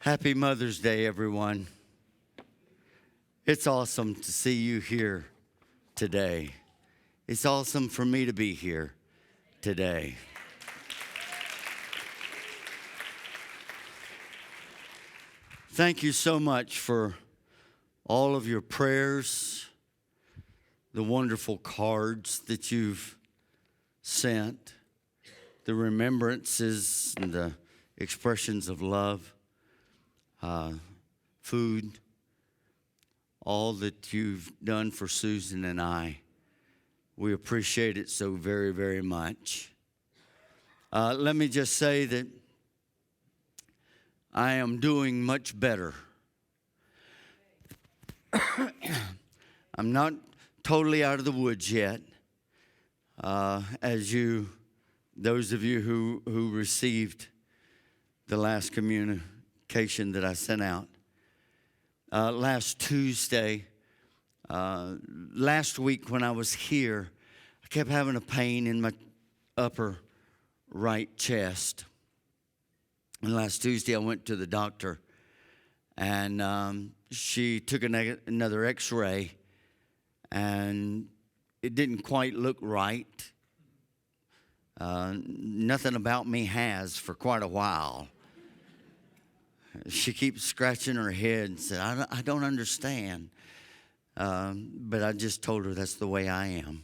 Happy Mother's Day, everyone. It's awesome to see you here today. It's awesome for me to be here today. Thank you so much for all of your prayers, the wonderful cards that you've sent, the remembrances and the expressions of love. Food, all that you've done for Susan and I. We appreciate it so very, very much. Let me just say that I am doing much better. I'm not totally out of the woods yet. Those of you who received the last communication that I sent out. Last Tuesday, last week when I was here, I kept having a pain in my upper right chest. And last Tuesday, I went to the doctor, and she took another x-ray, and it didn't quite look right. Nothing about me has for quite a while. She keeps scratching her head and said, I don't understand. But I just told her that's the way I am.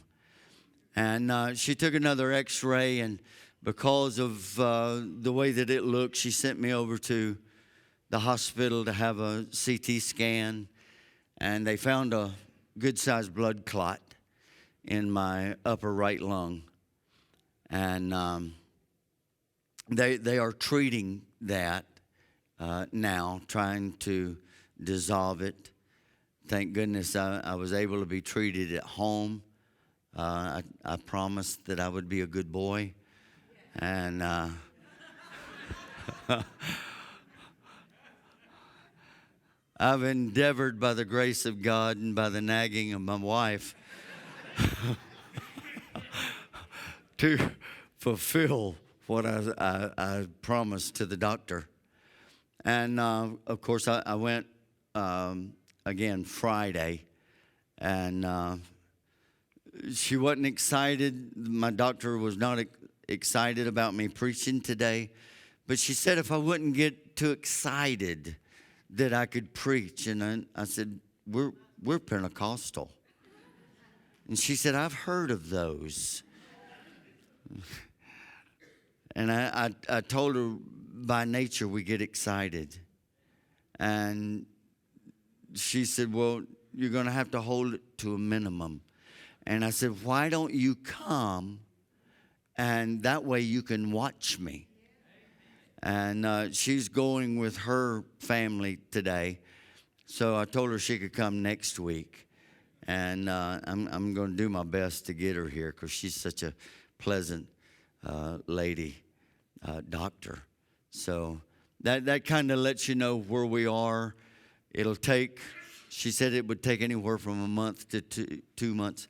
And she took another x-ray, and because of the way that it looked, she sent me over to the hospital to have a CT scan. And they found a good-sized blood clot in my upper right lung. And they are treating that. Now, trying to dissolve it. Thank goodness I was able to be treated at home. I promised that I would be a good boy. And I've endeavored by the grace of God and by the nagging of my wife to fulfill what I promised to the doctor. And, of course, I went again Friday, and she wasn't excited. My doctor was not excited about me preaching today, but she said if I wouldn't get too excited that I could preach. And I said, we're Pentecostal. And she said, I've heard of those. And I told her, by nature, we get excited. And she said, well, you're going to have to hold it to a minimum. And I said, why don't you come, and that way you can watch me. And she's going with her family today. So I told her she could come next week. And I'm going to do my best to get her here because she's such a pleasant lady, doctor. So that kind of lets you know where we are. It'll take, she said it would take anywhere from a month to 2 months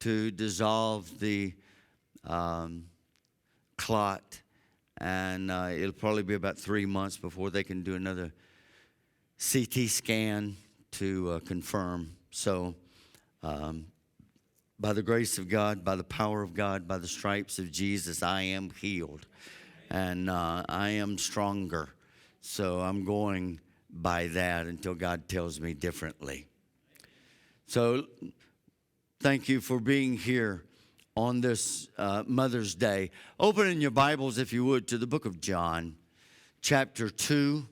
to dissolve the clot. And it'll probably be about 3 months before they can do another CT scan to confirm. So by the grace of God, by the power of God, by the stripes of Jesus, I am healed. And I am stronger. So I'm going by that until God tells me differently. So thank you for being here on this Mother's Day. Open in your Bibles, if you would, to the book of John, chapter 2.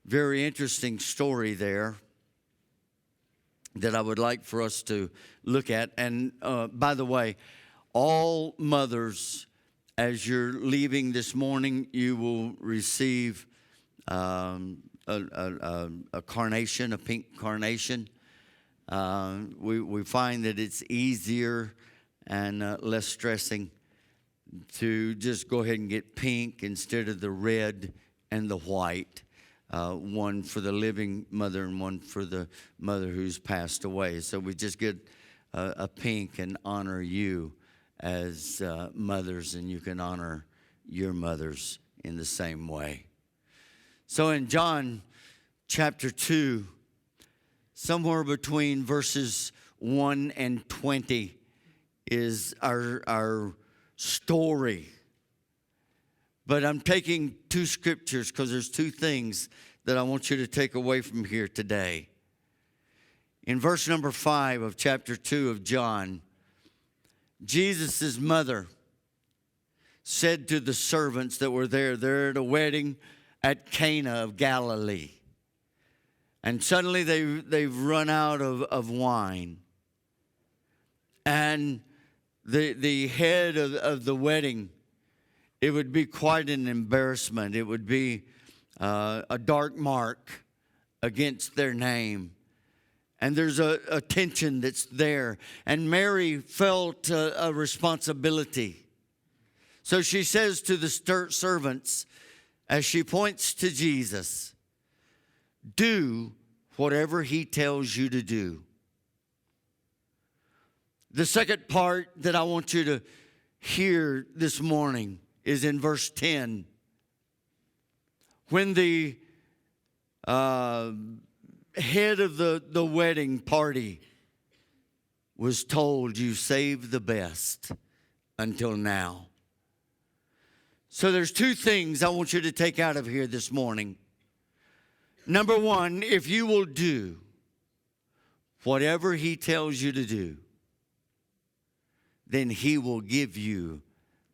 Very interesting story there that I would like for us to look at. And by the way, all mothers, as you're leaving this morning, you will receive a carnation, a pink carnation. We find that it's easier and less stressing to just go ahead and get pink instead of the red and the white. One for the living mother and one for the mother who's passed away. So we just get a pink and honor you as mothers, and you can honor your mothers in the same way. So in John chapter 2, somewhere between verses 1 and 20 is our story. But I'm taking two scriptures because there's two things that I want you to take away from here today. In verse number 5 of chapter 2 of John, Jesus' mother said to the servants that were there, they're at a wedding at Cana of Galilee. And suddenly they've run out of wine. And the head of the wedding, it would be quite an embarrassment. It would be a dark mark against their name. And there's a tension that's there. And Mary felt a responsibility. So she says to the servants, as she points to Jesus, do whatever he tells you to do. The second part that I want you to hear this morning is in verse 10. When the head of the wedding party was told, you saved the best until now. So there's two things I want you to take out of here this morning. Number one, if you will do whatever he tells you to do, then he will give you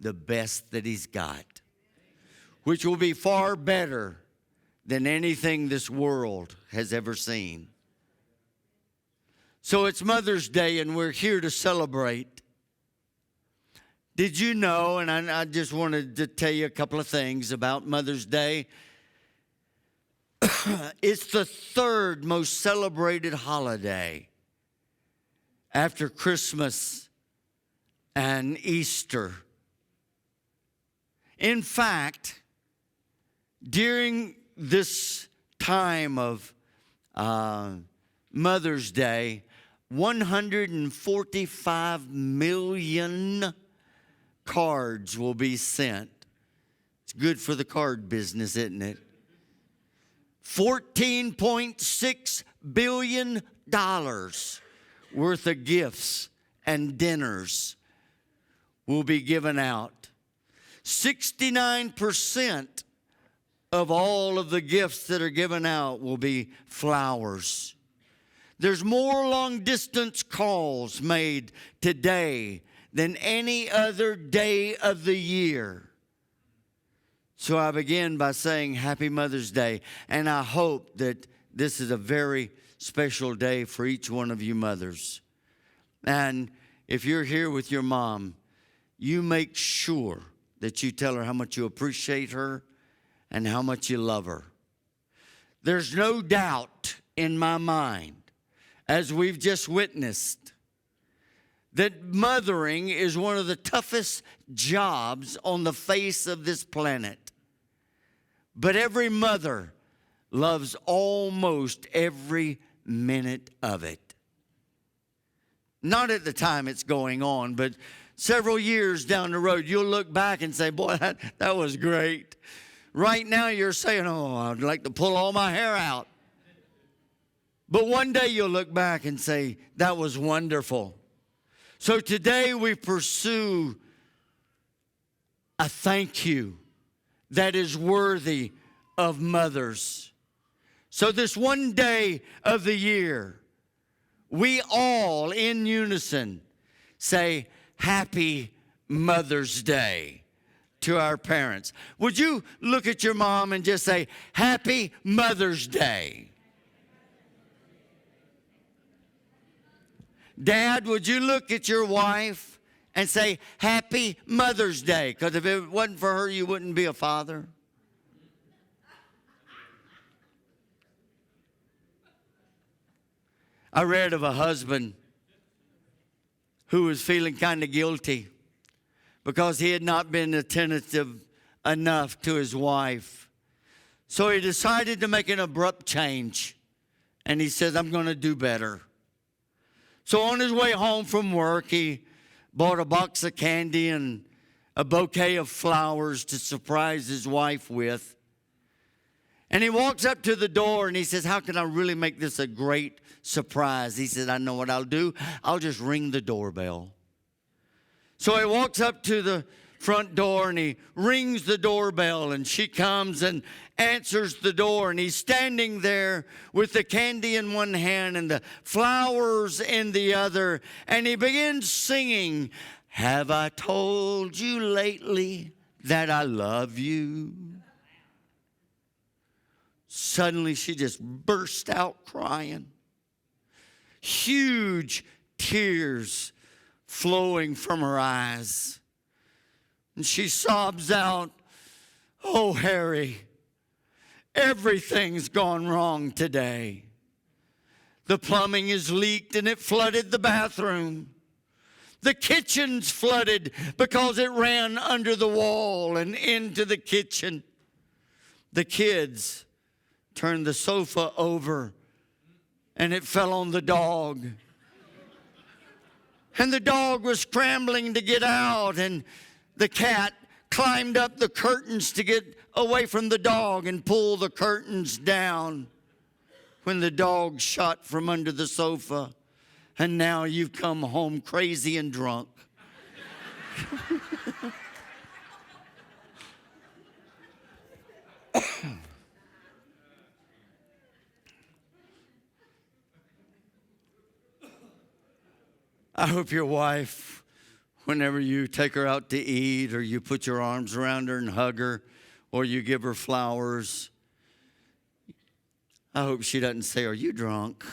the best that he's got, which will be far better than anything this world has ever seen. So it's Mother's Day, and we're here to celebrate. Did you know, and I just wanted to tell you a couple of things about Mother's Day. It's the third most celebrated holiday after Christmas and Easter. In fact, during this time of Mother's Day, 145 million cards will be sent. It's good for the card business, isn't it? $14.6 billion worth of gifts and dinners will be given out. 69% of all of the gifts that are given out will be flowers. There's more long-distance calls made today than any other day of the year. So I begin by saying Happy Mother's Day, and I hope that this is a very special day for each one of you mothers. And if you're here with your mom, you make sure that you tell her how much you appreciate her and how much you love her. There's no doubt in my mind, as we've just witnessed, that mothering is one of the toughest jobs on the face of this planet. But every mother loves almost every minute of it. Not at the time it's going on, but several years down the road, you'll look back and say, boy, that was great. Right now you're saying, oh, I'd like to pull all my hair out. But one day you'll look back and say, that was wonderful. So today we pursue a thank you that is worthy of mothers. So this one day of the year, we all in unison say Happy Mother's Day to our parents. Would you look at your mom and just say Happy Mother's Day? Dad, would you look at your wife and say Happy Mother's Day? Because if it wasn't for her, you wouldn't be a father. I read of a husband who was feeling kind of guilty because he had not been attentive enough to his wife. So he decided to make an abrupt change. And he says, I'm going to do better. So on his way home from work, he bought a box of candy and a bouquet of flowers to surprise his wife with. And he walks up to the door and he says, how can I really make this a great surprise? He said, I know what I'll do. I'll just ring the doorbell. So he walks up to the front door and he rings the doorbell, and she comes and answers the door, and he's standing there with the candy in one hand and the flowers in the other, and he begins singing, have I told you lately that I love you? Suddenly she just burst out crying. Huge tears flowing from her eyes. And she sobs out, oh, Harry, everything's gone wrong today. The plumbing is leaked and it flooded the bathroom. The kitchen's flooded because it ran under the wall and into the kitchen. The kids turned the sofa over and it fell on the dog. And the dog was scrambling to get out, and the cat climbed up the curtains to get away from the dog and pull the curtains down when the dog shot from under the sofa. And now you've come home crazy and drunk. I hope your wife, whenever you take her out to eat, or you put your arms around her and hug her, or you give her flowers, I hope she doesn't say, are you drunk?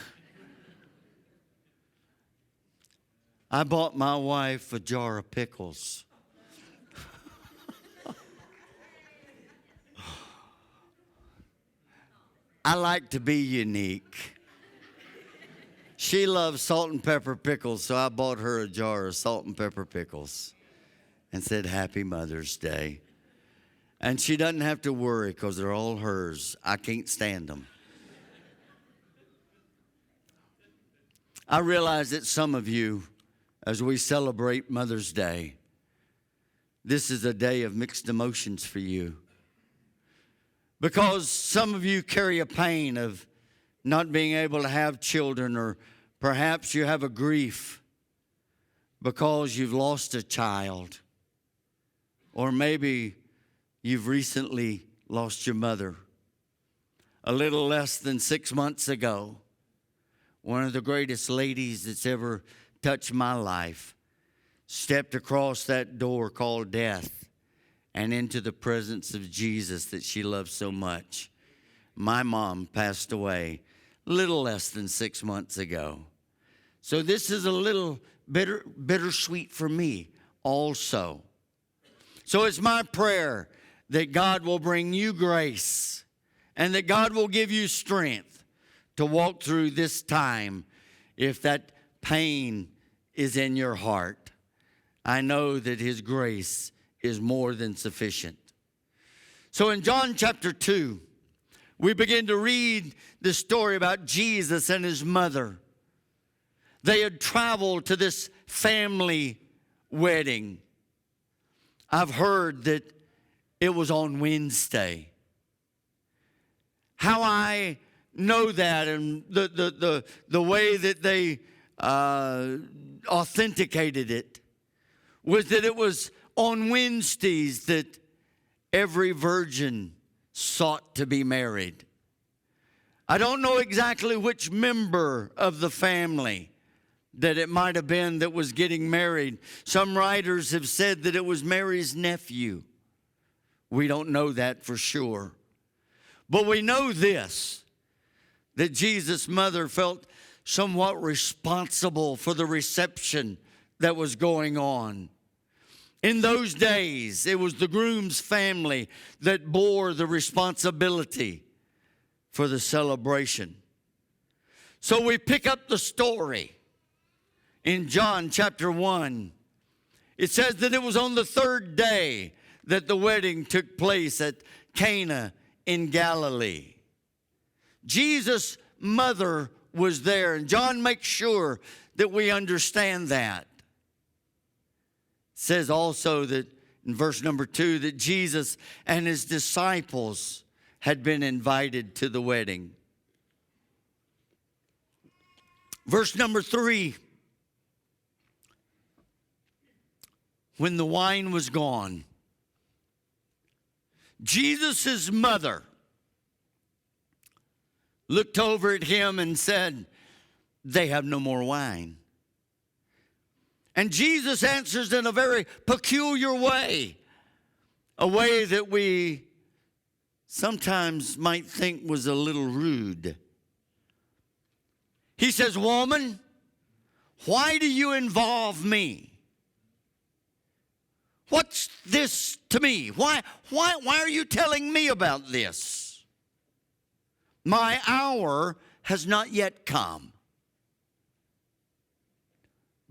I bought my wife a jar of pickles. I like to be unique. She loves salt and pepper pickles, so I bought her a jar of salt and pepper pickles and said, Happy Mother's Day. And she doesn't have to worry because they're all hers. I can't stand them. I realize that some of you, as we celebrate Mother's Day, this is a day of mixed emotions for you. Because some of you carry a pain of not being able to have children, or perhaps you have a grief because you've lost a child, or maybe you've recently lost your mother. A little less than 6 months ago, one of the greatest ladies that's ever touched my life stepped across that door called death and into the presence of Jesus that she loved so much. My mom passed away little less than 6 months ago. So this is a little bittersweet for me also. So it's my prayer that God will bring you grace and that God will give you strength to walk through this time if that pain is in your heart. I know that His grace is more than sufficient. So in John chapter 2, we begin to read the story about Jesus and His mother. They had traveled to this family wedding. I've heard that it was on Wednesday. How I know that, and the way that they authenticated it, was that it was on Wednesdays that every virgin sought to be married. I don't know exactly which member of the family that it might have been that was getting married. Some writers have said that it was Mary's nephew. We don't know that for sure. But we know this, that Jesus' mother felt somewhat responsible for the reception that was going on. In those days, it was the groom's family that bore the responsibility for the celebration. So we pick up the story in John chapter 1. It says that it was on the third day that the wedding took place at Cana in Galilee. Jesus' mother was there, and John makes sure that we understand that. It says also that in verse number 2 that Jesus and His disciples had been invited to the wedding. Verse number 3. When the wine was gone, Jesus' mother looked over at him and said, "They have no more wine." And Jesus answers in a very peculiar way, a way that we sometimes might think was a little rude. He says, "Woman, why do you involve me? What's this to me? Why are you telling me about this? My hour has not yet come."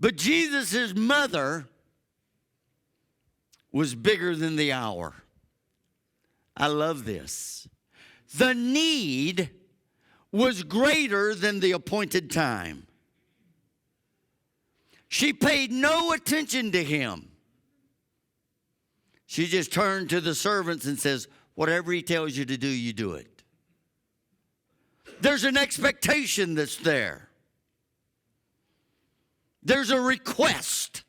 But Jesus' mother was bigger than the hour. I love this. The need was greater than the appointed time. She paid no attention to him. She just turned to the servants and says, "Whatever he tells you to do, you do it." There's an expectation that's there. There's a request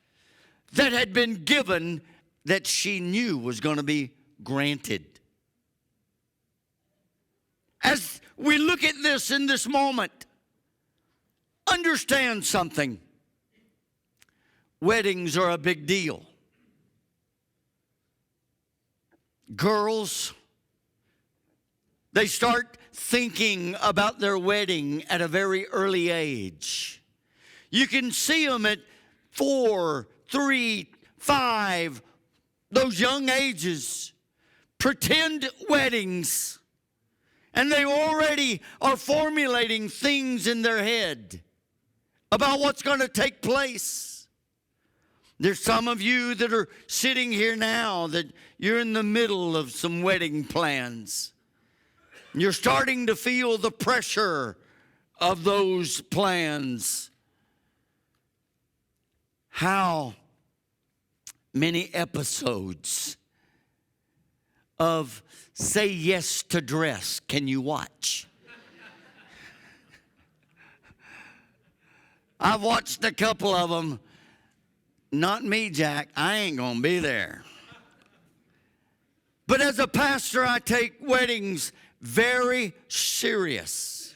that had been given that she knew was going to be granted. As we look at this in this moment, understand something. Weddings are a big deal. Girls, they start thinking about their wedding at a very early age. You can see them at 4, 3, 5, those young ages, pretend weddings, and they already are formulating things in their head about what's going to take place. There's some of you that are sitting here now that you're in the middle of some wedding plans. You're starting to feel the pressure of those plans. How many episodes of Say Yes to Dress can you watch? I've watched a couple of them. Not me, Jack. I ain't going to be there. But as a pastor, I take weddings very serious.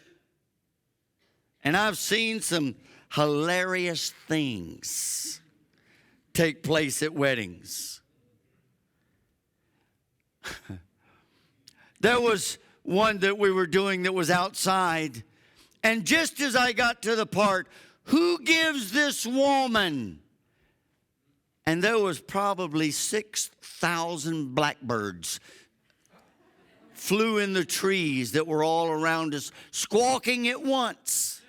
And I've seen some hilarious things take place at weddings. There was one that we were doing that was outside, and just as I got to the part, "Who gives this woman?" And there was probably 6,000 blackbirds flew in the trees that were all around us, squawking at once.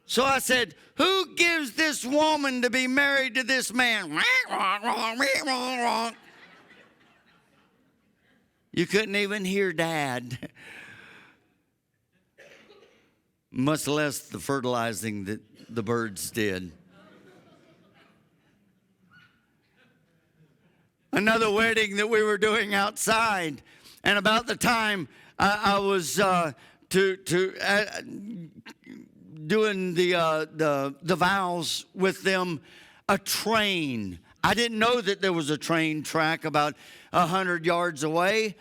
So I said, "Who gives this woman to be married to this man?" You couldn't even hear Dad. Much less the fertilizing that the birds did. Another wedding that we were doing outside, and about the time I was doing the vows with them, a train. I didn't know that there was a train track about 100 yards away,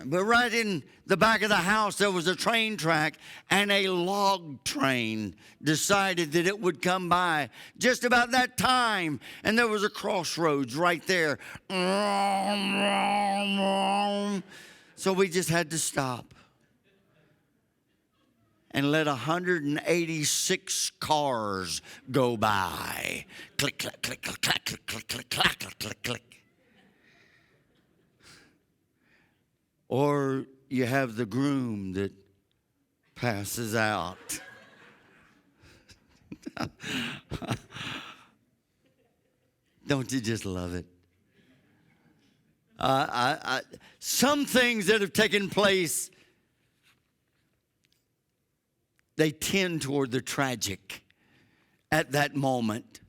but right in the back of the house there was a train track, and a log train decided that it would come by just about that time, and there was a crossroads right there. So we just had to stop and let 186 cars go by. Click, click, click, click, click, click, click, click, click, click, click, click. Or you have the groom that passes out. Don't you just love it? Some things that have taken place, they tend toward the tragic at that moment.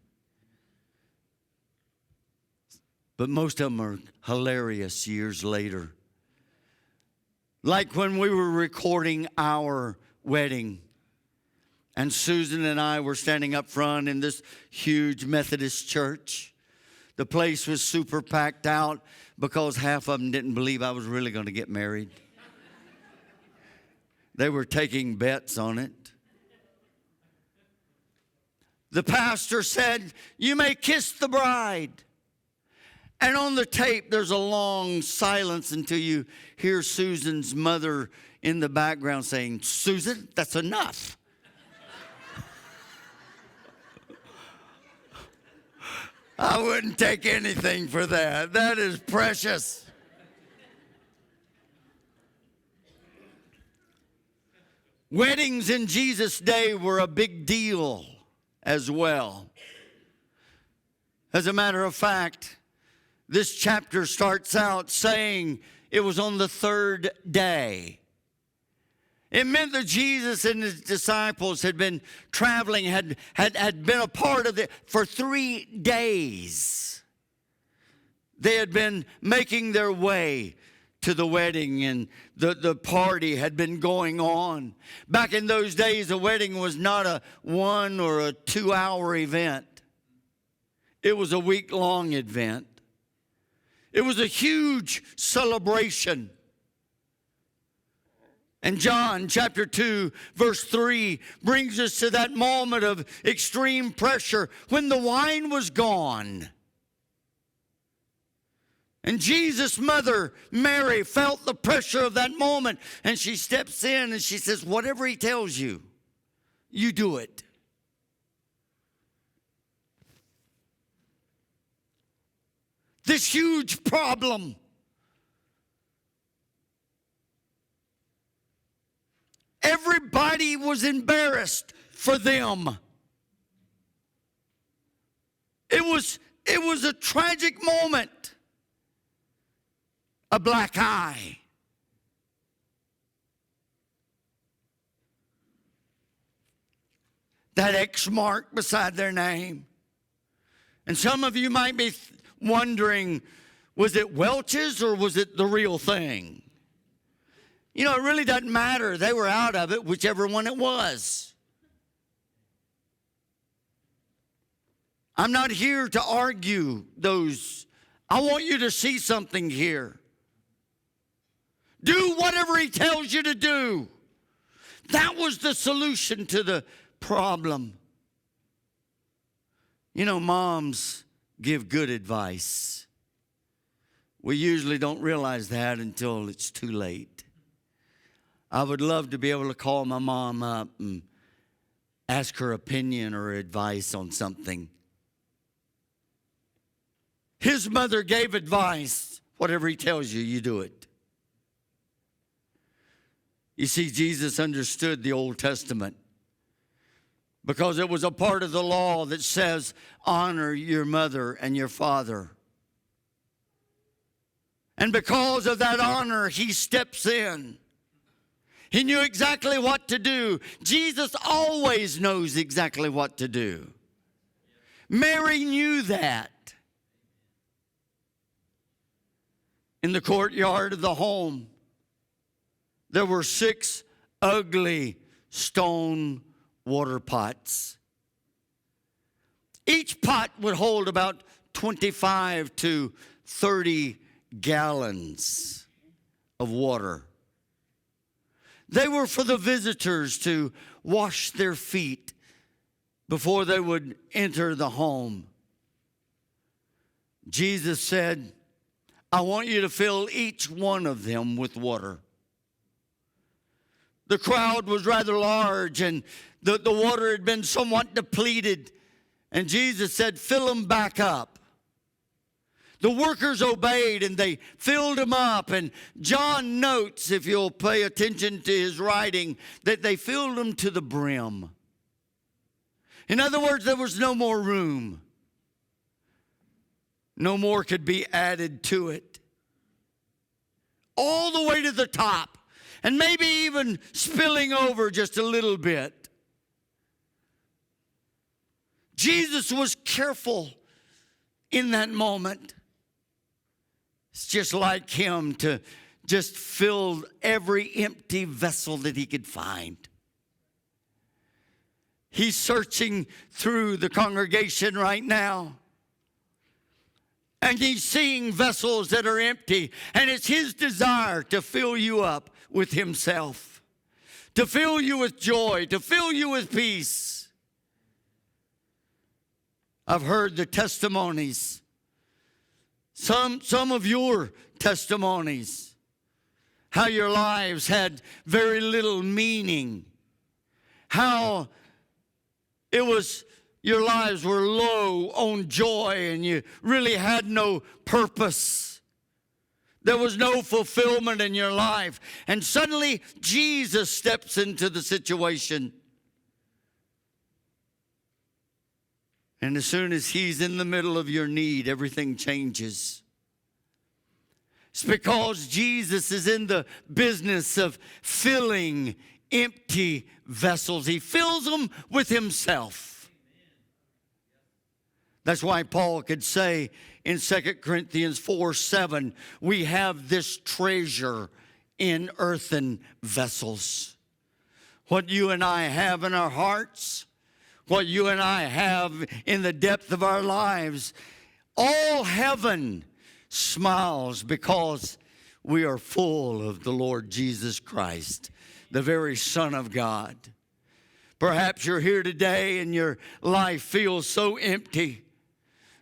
But most of them are hilarious years later. Like when we were recording our wedding, and Susan and I were standing up front in this huge Methodist church. The place was super packed out because half of them didn't believe I was really going to get married. They were taking bets on it. The pastor said, "You may kiss the bride." And on the tape, there's a long silence until you hear Susan's mother in the background saying, "Susan, that's enough." I wouldn't take anything for that. That is precious. Weddings in Jesus' day were a big deal as well. As a matter of fact, this chapter starts out saying it was on the third day. It meant that Jesus and his disciples had been traveling, had been a part of it for 3 days. They had been making their way to the wedding, and the party had been going on. Back in those days, a wedding was not a 1 or a 2 hour event. It was a week-long event. It was a huge celebration. And John chapter 2, verse 3 brings us to that moment of extreme pressure when the wine was gone. And Jesus' mother, Mary, felt the pressure of that moment. And she steps in and she says, "Whatever he tells you, you do it." This huge problem. Everybody was embarrassed for them. It was a tragic moment. A black eye. That X mark beside their name. And some of you might be wondering, was it Welch's or was it the real thing? You know, it really doesn't matter. They were out of it, whichever one it was. I'm not here to argue those. I want you to see something here. Do whatever he tells you to do. That was the solution to the problem. You know, moms give good advice. We usually don't realize that until it's too late. I would love to be able to call my mom up and ask her opinion or advice on something. His mother gave advice. Whatever he tells you, you do it. You see, Jesus understood the Old Testament because it was a part of the law that says, honor your mother and your father. And because of that honor, he steps in. He knew exactly what to do. Jesus always knows exactly what to do. Mary knew that. In the courtyard of the home, there were 6 ugly stone water pots. Each pot would hold about 25 to 30 gallons of water. They were for the visitors to wash their feet before they would enter the home. Jesus said, I want you to fill each one of them with water. The crowd was rather large and the water had been somewhat depleted. And Jesus said, fill them back up. The workers obeyed and they filled them up. And John notes, if you'll pay attention to his writing, that they filled them to the brim. In other words, there was no more room. No more could be added to it. All the way to the top. And maybe even spilling over just a little bit. Jesus was careful in that moment. It's just like him to just filled every empty vessel that he could find. He's searching through the congregation right now. And he's seeing vessels that are empty. And it's his desire to fill you up with himself, to fill you with joy, to fill you with peace. I've heard the testimonies, some of your testimonies, how your lives had very little meaning, how it was your lives were low on joy and you really had no purpose. There was no fulfillment in your life. And suddenly Jesus steps into the situation. And as soon as he's in the middle of your need, everything changes. It's because Jesus is in the business of filling empty vessels. He fills them with himself. That's why Paul could say in 2 Corinthians 4:7, we have this treasure in earthen vessels. What you and I have in our hearts, what you and I have in the depth of our lives, all heaven smiles because we are full of the Lord Jesus Christ, the very Son of God. Perhaps you're here today and your life feels so empty.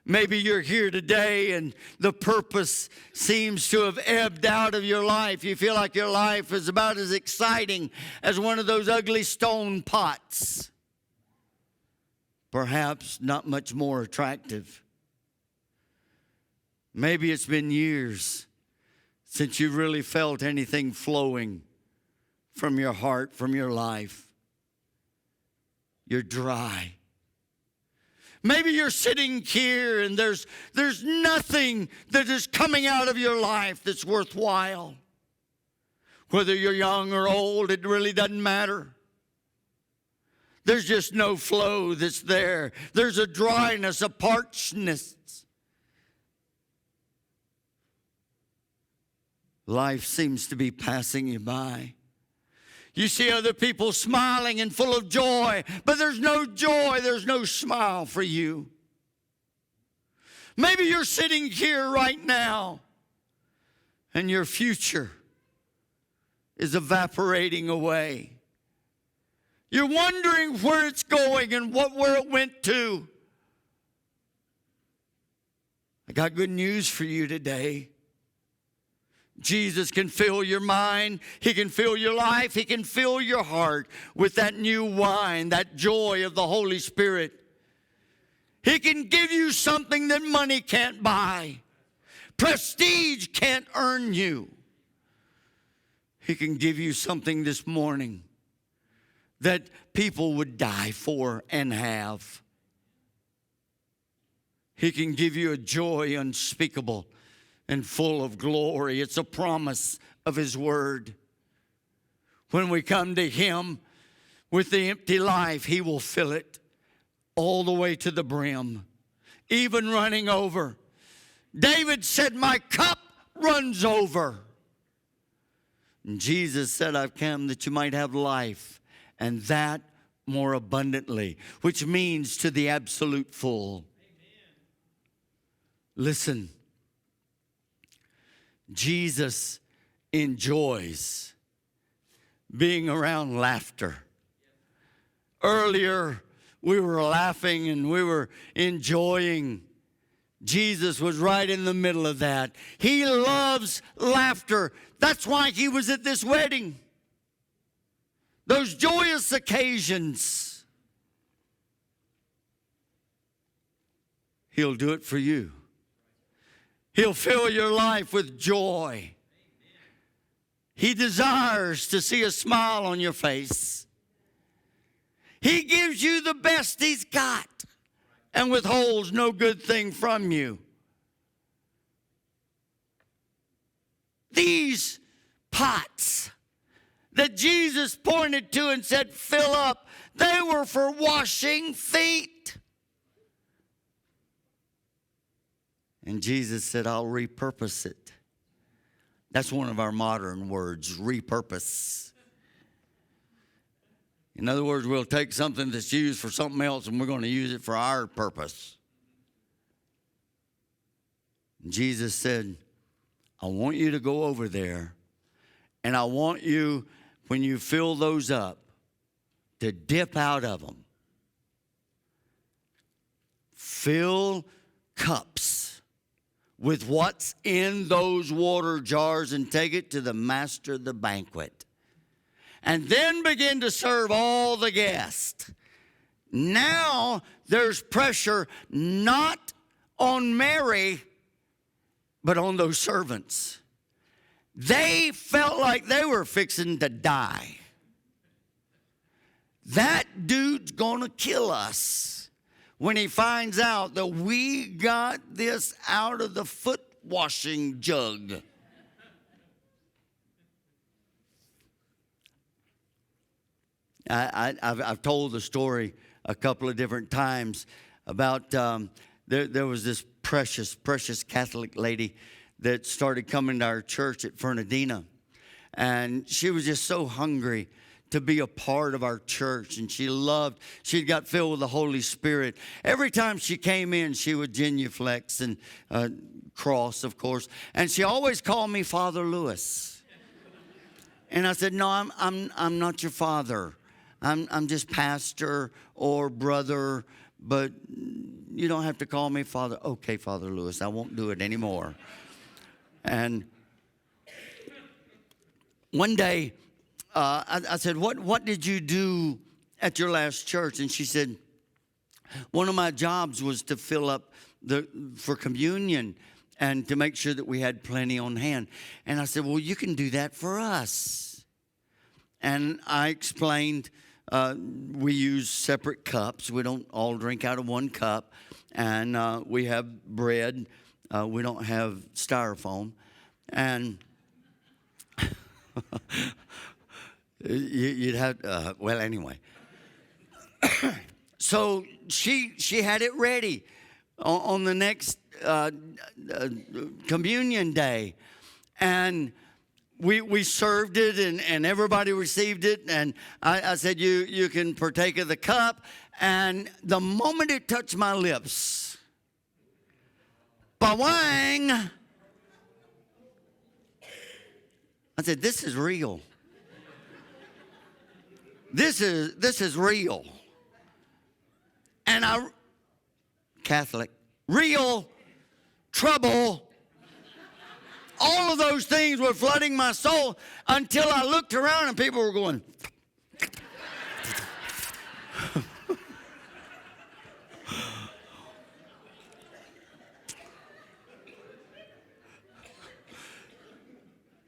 Maybe you're here today and the purpose seems to have ebbed out of your life. You feel like your life is about as exciting as one of those ugly stone pots. Perhaps not much more attractive. Maybe it's been years since you really felt anything flowing from your heart, from your life. You're dry. Maybe you're sitting here and there's nothing that is coming out of your life that's worthwhile. Whether you're young or old, it really doesn't matter. There's just no flow that's there. There's a dryness, a parchedness. Life seems to be passing you by. You see other people smiling and full of joy, but there's no joy, there's no smile for you. Maybe you're sitting here right now and your future is evaporating away. You're wondering where it's going and where it went to. I got good news for you today. Jesus can fill your mind. He can fill your life. He can fill your heart with that new wine, that joy of the Holy Spirit. He can give you something that money can't buy. Prestige can't earn you. He can give you something this morning that people would die for and have. He can give you a joy unspeakable and full of glory. It's a promise of His Word. When we come to Him with the empty life, He will fill it all the way to the brim, even running over. David said, my cup runs over. And Jesus said, I've come that you might have life, and that more abundantly, which means to the absolute full. Amen. Listen. Jesus enjoys being around laughter. Earlier, we were laughing and we were enjoying. Jesus was right in the middle of that. He loves laughter. That's why He was at this wedding. Those joyous occasions. He'll do it for you. He'll fill your life with joy. He desires to see a smile on your face. He gives you the best He's got and withholds no good thing from you. These pots that Jesus pointed to and said, fill up, they were for washing feet. And Jesus said, I'll repurpose it, That's one of our modern words, repurpose. In other words, we'll take something that's used for something else and we're going to use it for our purpose. Jesus said, I want you to go over there, and I want you, when you fill those up, to dip out of them. Fill cups with what's in those water jars and take it to the master of the banquet. And then begin to serve all the guests. Now there's pressure not on Mary, but on those servants. They felt like they were fixing to die. That dude's gonna kill us when he finds out that we got this out of the foot washing jug. I've told the story a couple of different times about there was this precious Catholic lady that started coming to our church at Fernandina. And she was just so hungry to be a part of our church. And she got filled with the Holy Spirit. Every time she came in, she would genuflex and cross, of course. And she always called me Father Lewis. And I said, no, I'm not your father. I'm just pastor or brother, but you don't have to call me Father. Okay, Father Lewis, I won't do it anymore. And one day, I said, what did you do at your last church? And she said, one of my jobs was to fill up for communion and to make sure that we had plenty on hand. And I said, well, you can do that for us. And I explained, we use separate cups. We don't all drink out of one cup. And we have bread. We don't have styrofoam. And you'd have, well, anyway. So she had it ready on the next communion day. And we served it, and everybody received it. And I said, you can partake of the cup. And the moment it touched my lips, ba-wang, I said, this is real. This is real. And Catholic, real trouble. All of those things were flooding my soul until I looked around and people were going.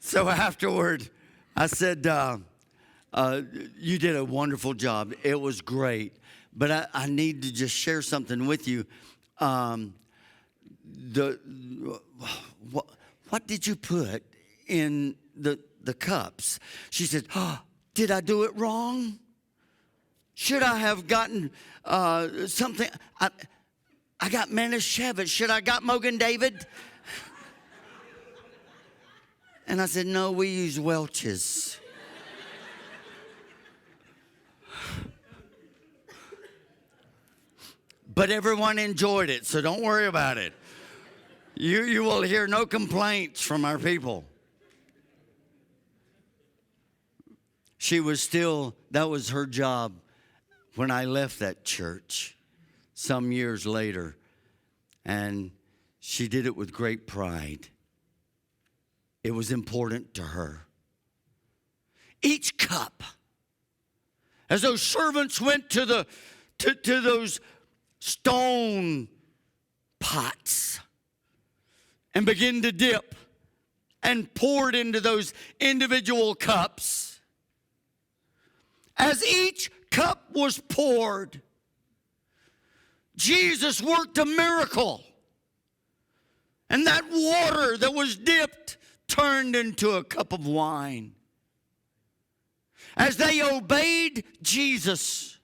So afterward, I said, you did a wonderful job. It was great. But I need to just share something with you. What did you put in the cups? She said, oh, did I do it wrong? Should I have gotten something? I got Manischewitz. Should I got Mogen David? And I said, no, we use Welch's. But everyone enjoyed it, so don't worry about it. You will hear no complaints from our people. That was her job when I left that church some years later. And she did it with great pride. It was important to her. Each cup, as those servants went to those stone pots and began to dip and poured into those individual cups, as each cup was poured, Jesus worked a miracle. And that water that was dipped turned into a cup of wine. As they obeyed Jesus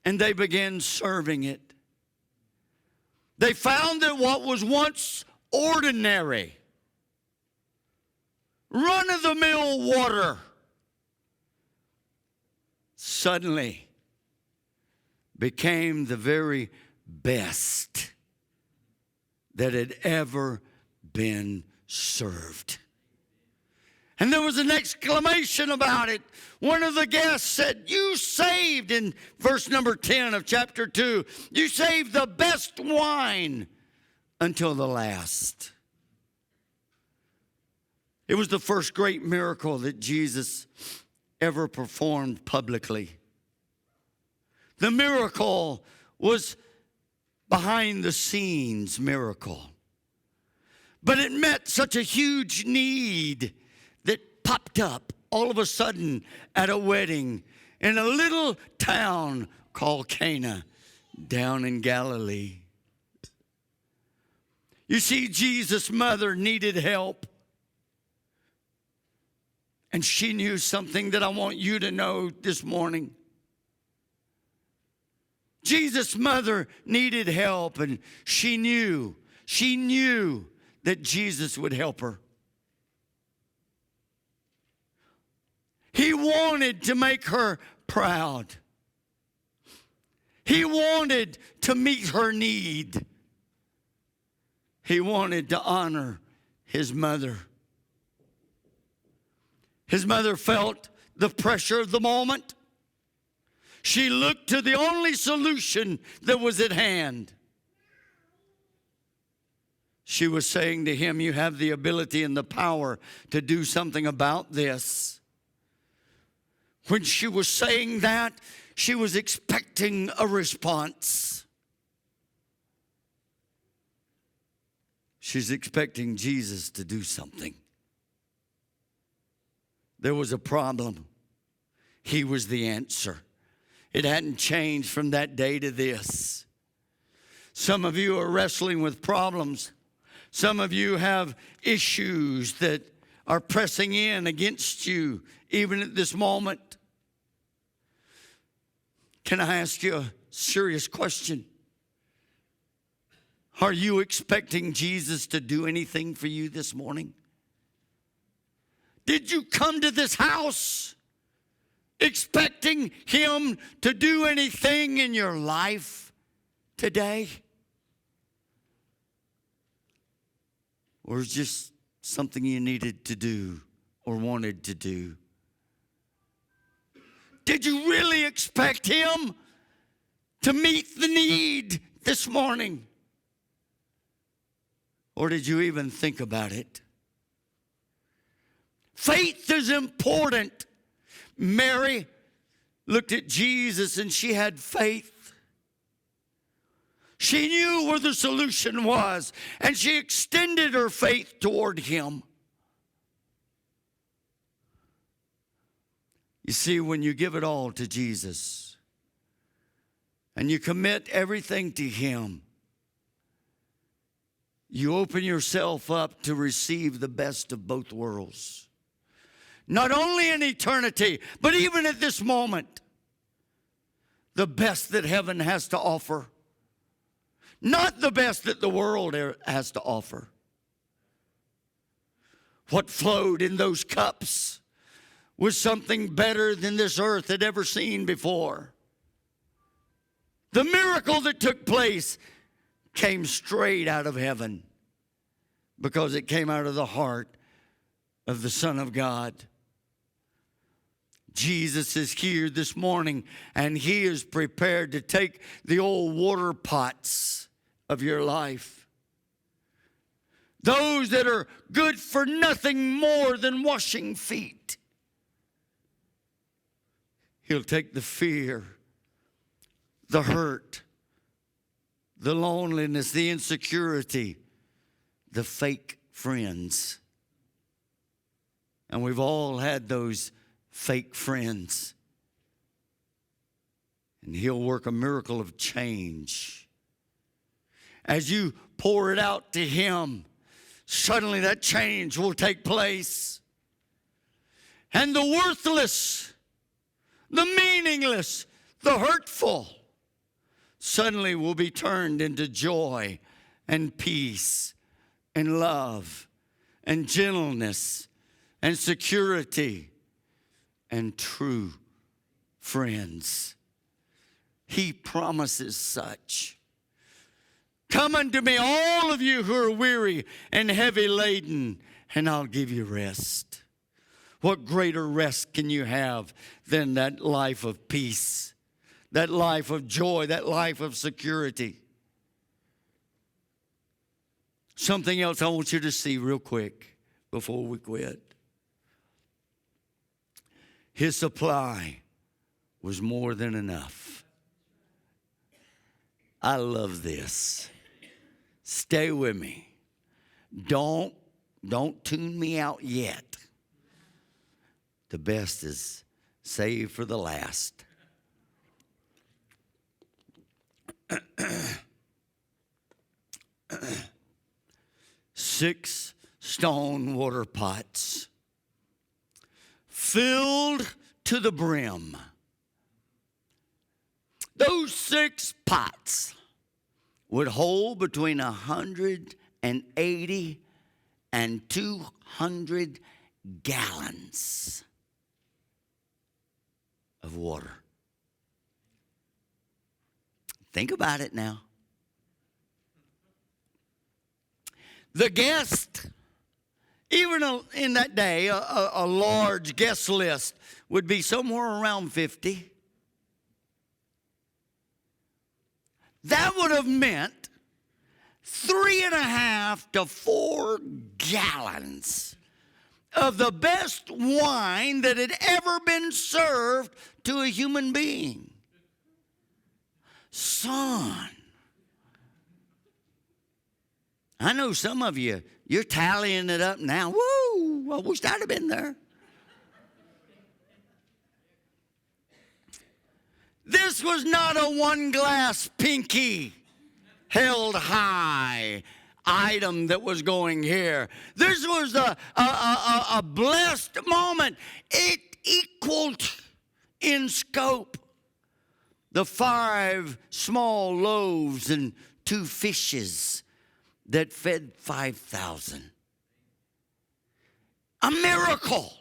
and they began serving it, they found that what was once ordinary run-of-the-mill water suddenly became the very best that had ever been served. And there was an exclamation about it. One of the guests said, "You saved," in verse number 10 of chapter 2, "you saved the best wine until the last." It was the first great miracle that Jesus ever performed publicly. The miracle was behind the scenes miracle. But it met such a huge need that popped up all of a sudden at a wedding in a little town called Cana down in Galilee. You see, Jesus' mother needed help. And she knew something that I want you to know this morning. Jesus' mother needed help, and she knew that Jesus would help her. He wanted to make her proud. He wanted to meet her need. He wanted to honor his mother. His mother felt the pressure of the moment. She looked to the only solution that was at hand. She was saying to him, "You have the ability and the power to do something about this." When she was saying that, she was expecting a response. She's expecting Jesus to do something. There was a problem. He was the answer. It hadn't changed from that day to this. Some of you are wrestling with problems. Some of you have issues that are pressing in against you even at this moment. Can I ask you a serious question? Are you expecting Jesus to do anything for you this morning? Did you come to this house expecting him to do anything in your life today? Or is it just something you needed to do or wanted to do? Did you really expect him to meet the need this morning? Or did you even think about it? Faith is important. Mary looked at Jesus and she had faith. She knew where the solution was, and she extended her faith toward him. You see, when you give it all to Jesus and you commit everything to him, you open yourself up to receive the best of both worlds. Not only in eternity, but even at this moment, the best that heaven has to offer. Not the best that the world has to offer. What flowed in those cups was something better than this earth had ever seen before. The miracle that took place came straight out of heaven because it came out of the heart of the Son of God. Jesus is here this morning, and he is prepared to take the old water pots of your life, those that are good for nothing more than washing feet. He'll take the fear, the hurt, the loneliness, the insecurity, the fake friends. And we've all had those fake friends. And he'll work a miracle of change. As you pour it out to him, suddenly that change will take place. And the worthless, the meaningless, the hurtful, suddenly will be turned into joy and peace and love and gentleness and security and true friends. He promises such. Come unto me, all of you who are weary and heavy laden, and I'll give you rest. What greater rest can you have than that life of peace, that life of joy, that life of security? Something else I want you to see real quick before we quit. His supply was more than enough. I love this. Stay with me. Don't tune me out yet. The best is saved for the last. Six stone water pots filled to the brim. Those 6 pots would hold between 180 and 200 gallons of water. Think about it now. The guest, even in that day, a large guest list would be somewhere around 50. That would have meant 3.5 to 4 gallons of the best wine that had ever been served to a human being. Son, I know some of you, you're tallying it up now. Woo, I wish I'd have been there. This was not a 1-glass pinky held high item that was going here. This was a blessed moment. It equaled in scope the 5 small loaves and 2 fishes that fed 5,000. A miracle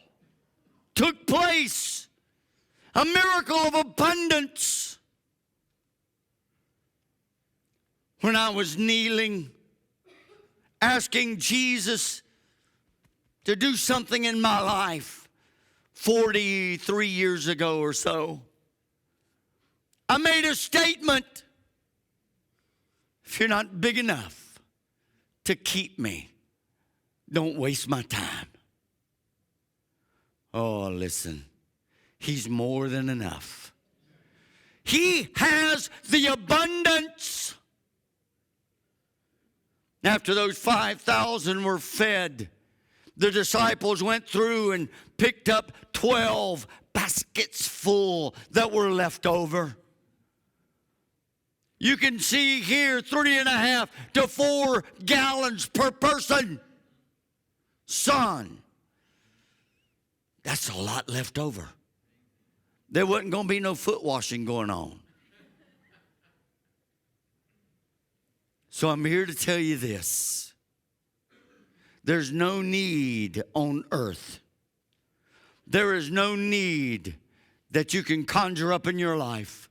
took place. A miracle of abundance. When I was kneeling, asking Jesus to do something in my life 43 years ago or so, I made a statement. If you're not big enough to keep me, don't waste my time. Oh, listen. He's more than enough. He has the abundance. After those 5,000 were fed, the disciples went through and picked up 12 baskets full that were left over. You can see here 3.5 to 4 gallons per person. Son, that's a lot left over. There wasn't going to be no foot washing going on. So I'm here to tell you this. There's no need on earth. There is no need that you can conjure up in your life.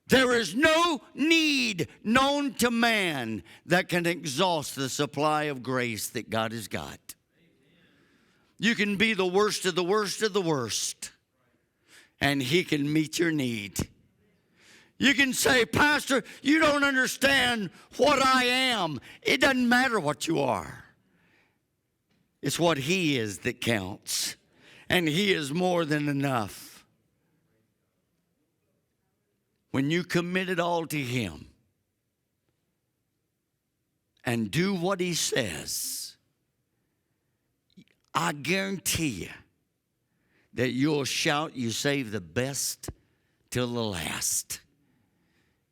There is no need known to man that can exhaust the supply of grace that God has got. You can be the worst of the worst of the worst, and He can meet your need. You can say, Pastor, you don't understand what I am. It doesn't matter what you are. It's what He is that counts, and He is more than enough. When you commit it all to Him and do what He says, I guarantee you that you'll shout, you saved the best till the last.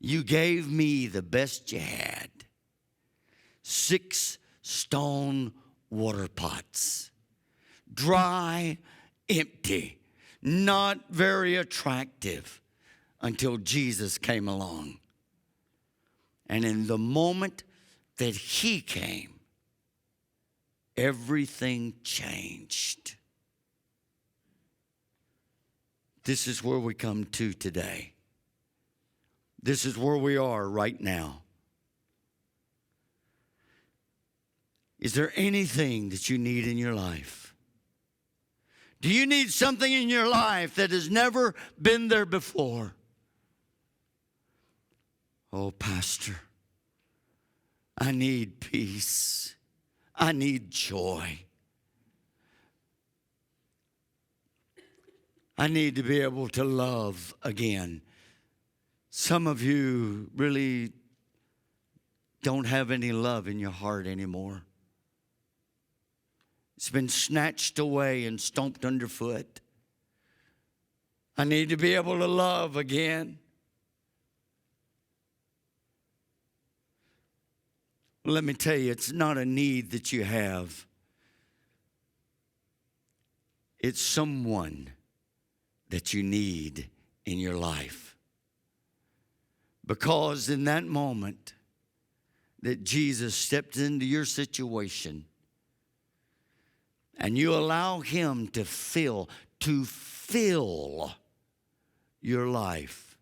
You gave me the best you had. 6 stone water pots. Dry, empty, not very attractive until Jesus came along. And in the moment that He came, everything changed. This is where we come to today. This is where we are right now. Is there anything that you need in your life? Do you need something in your life that has never been there before? Oh, Pastor, I need peace. I need joy. I need to be able to love again. Some of you really don't have any love in your heart anymore. It's been snatched away and stomped underfoot. I need to be able to love again. Let me tell you, it's not a need that you have. It's someone that you need in your life. Because in that moment that Jesus stepped into your situation and you allow him to fill your life,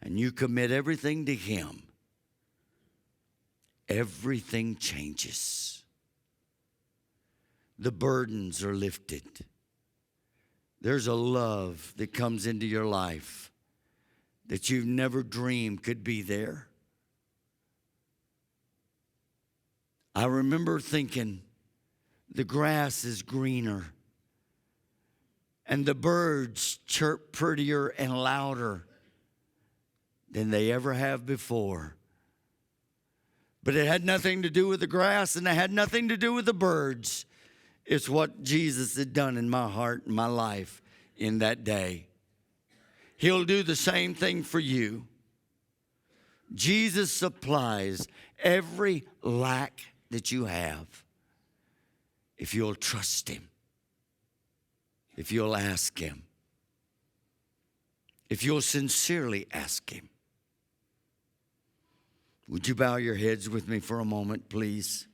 and you commit everything to him, everything changes. The burdens are lifted. There's a love that comes into your life that you've never dreamed could be there. I remember thinking, the grass is greener and the birds chirp prettier and louder than they ever have before. But it had nothing to do with the grass, and it had nothing to do with the birds. It's what Jesus had done in my heart and my life in that day. He'll do the same thing for you. Jesus supplies every lack that you have if you'll trust him, if you'll ask him, if you'll sincerely ask him. Would you bow your heads with me for a moment, please?